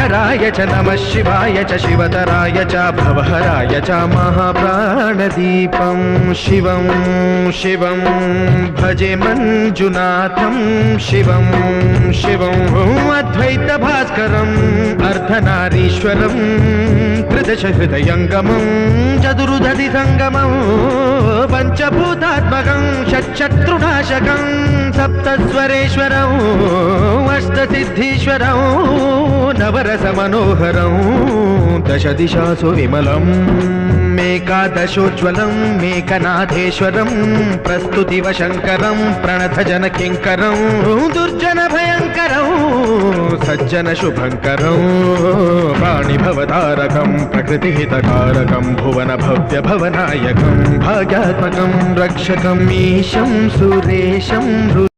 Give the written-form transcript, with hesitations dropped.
शिवधराय च नमः शिवाय च शिवतराय च भवहराय च महाप्राणदीपं शिवं शिवं भजे मञ्जुनाथं शिवं शिवं अद्वैतभास्करम् अर्धनारीश्वरं त्रिदशहृदयङ्गमं चतुर्दधिसङ्गमं पञ्चभूतात्मकं षट्शत्रुनाशकं सप्तस्वरेश्वरं अष्टसिद्धीश्वरं नवरसमनोहरं दशदिशासु विमलं मेकादशोज्ज्वलं मेकनाथेश्वरं प्रस्तुतिवशङ्करं प्रणतजनकिङ्करं दुर्जनभयङ्करं सज्जनशुभङ्करं वाणिभवतारकं प्रकृतिहितकारकं भुवनभव्यभवनायकं भाग्यात्मकं रक्षकम् ईशं सुरेशं